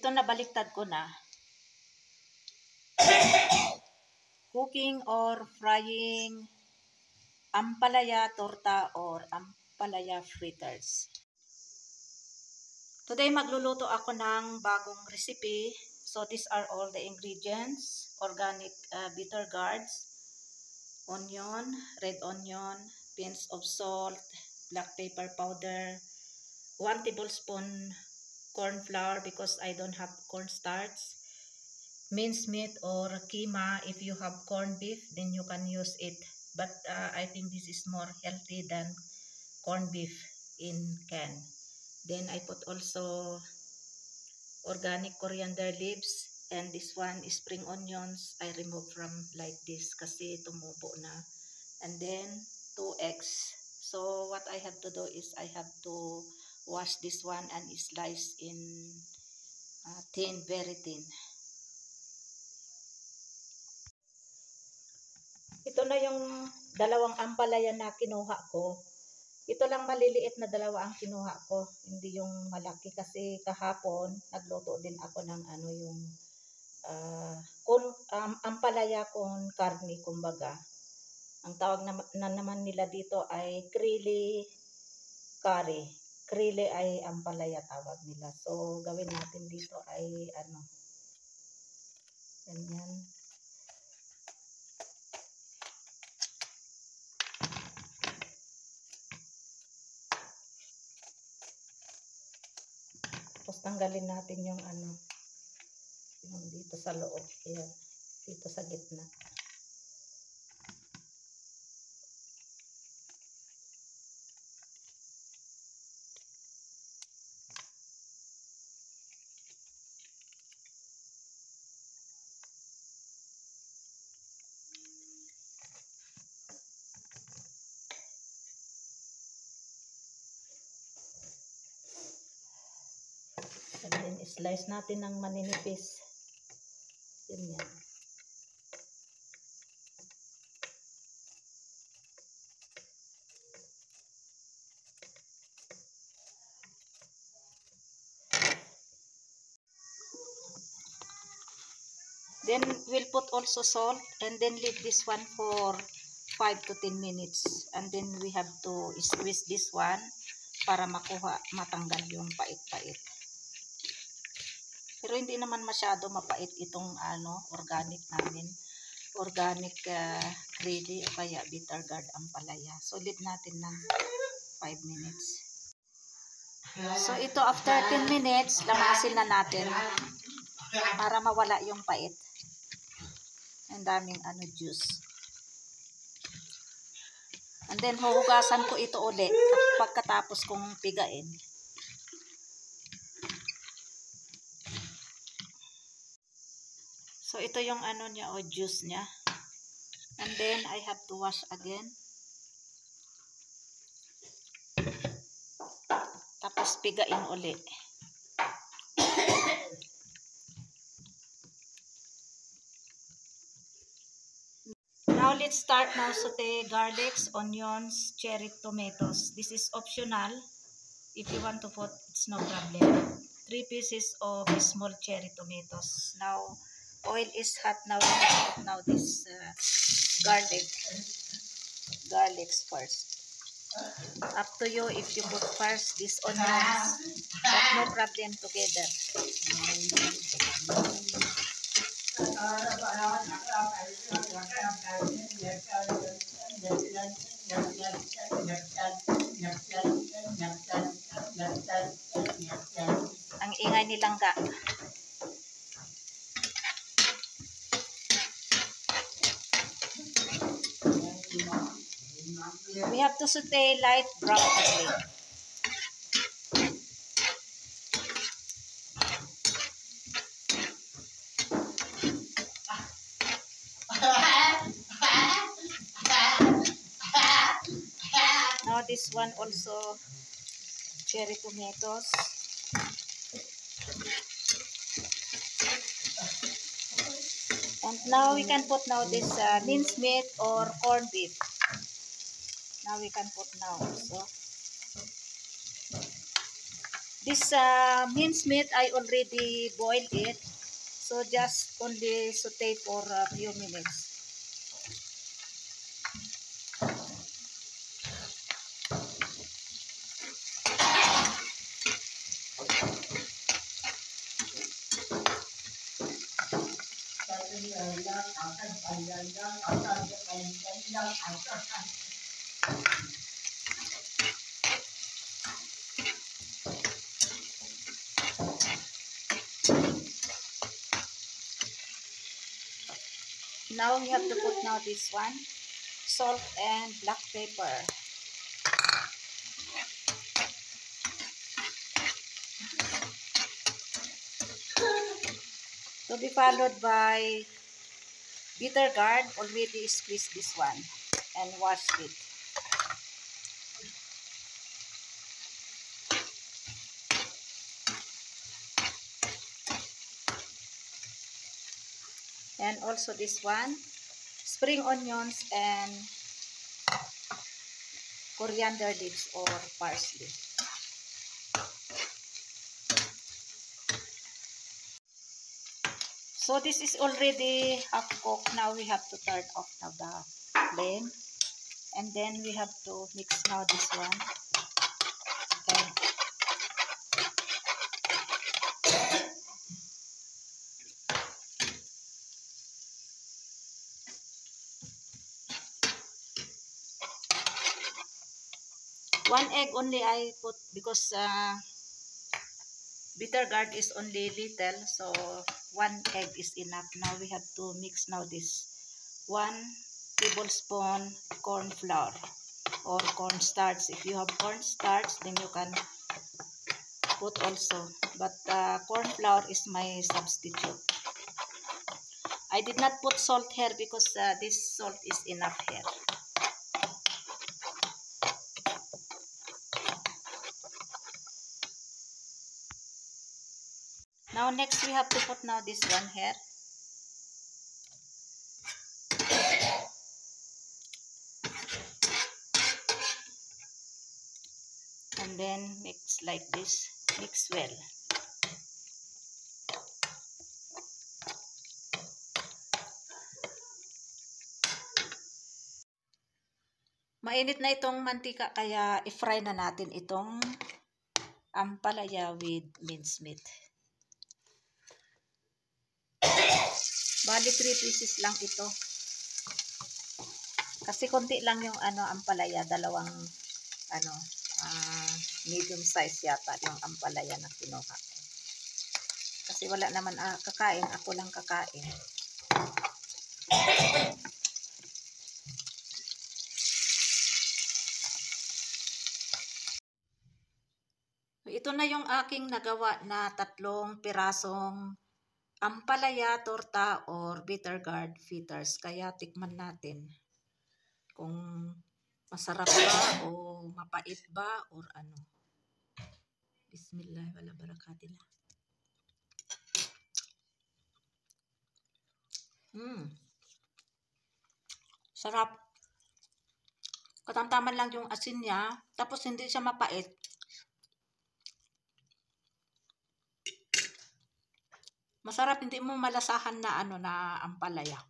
ito na baliktad ko na. Cooking or frying ampalaya torta or ampalaya fritters. Today magluluto ako ng bagong recipe. So these are all the ingredients. Organic bitter gourds, onion, red onion, pinch of salt, black pepper powder, 1 tablespoon corn flour because I don't have cornstarch, minced meat or keema. If you have corned beef, then you can use it. But I think this is more healthy than corned beef in can. Then I put also organic coriander leaves, and this one is spring onions. I remove from like this kasi tumubo na. And then 2 eggs. So what I have to do is I have to wash this one and slice in thin, very thin. Ito na yung dalawang ampalaya na kinuha ko. Ito lang maliliit na dalawa ang kinuha ko. Hindi yung malaki kasi kahapon nagluto din ako ng yung ampalaya con carne, kumbaga. Ang tawag na naman nila dito ay krili curry. Krili ay ampalaya tawag nila. So gawin natin dito ay ganyan. Tapos tanggalin natin yung yung dito sa loob. Ayan, dito sa gitna. And then slice natin ng maninipis. Ganyan. Then we'll put also salt and then leave this one for 5 to 10 minutes. And then we have to squeeze this one para matanggal yung pait-pait. Pero hindi naman masyado mapait itong organic namin. Organic krili o kaya bitter gourd ampalaya. So leave natin ng 5 minutes. So ito after 10 minutes, lamasin na natin para mawala yung pait. Ang daming juice. And then huhugasan ko ito ulit pagkatapos kong pigain. So ito yung niya o juice niya. And then I have to wash again. Tapos pigain ulit. Now let's start now saute garlics, onions, cherry tomatoes. This is optional. If you want to put, it's no problem. 3 pieces of small cherry tomatoes. Now oil is hot now. Now this garlics first. Up to you if you put first this onions, but no problem together. Ang ingay nilang ga. We have to saute light brown again. Now this one also cherry tomatoes. And now we can put now this minced meat or corned beef. Now we can put now also. This minced meat, I already boiled it. So just only saute for a few minutes. Now we have to put now this one, salt and black pepper. To be followed by bitter gourd, already squeezed this one and washed it. And also this one, spring onions and coriander leaves or parsley. So this is already half cooked. Now we have to turn off now the flame. And then we have to mix now this one. And one egg only I put because bitter gourd is only little, so one egg is enough. Now we have to mix now this 1 tablespoon corn flour or cornstarch. If you have cornstarch, then you can put also. But corn flour is my substitute. I did not put salt here because this salt is enough here. Now next we have to put now this one here. And then mix like this. Mix well. Mainit na itong mantika kaya i-fry na natin itong ampalaya with minced meat. Bali 3 pieces lang ito. Kasi konti lang yung ampalaya, dalawang medium size yata yung ampalaya na kinuha ko. Kasi wala naman kakain, ako lang kakain. Ito na yung aking nagawa na 3 pirasong ampalaya, torta, or bitter gourd fritters. Kaya tikman natin kung masarap ba o mapait ba or ano. Bismillah, wala barakatillah. Sarap. Katamtaman lang yung asin niya, tapos hindi siya mapait. Masarap, hindi mo malasahan na na ampalaya.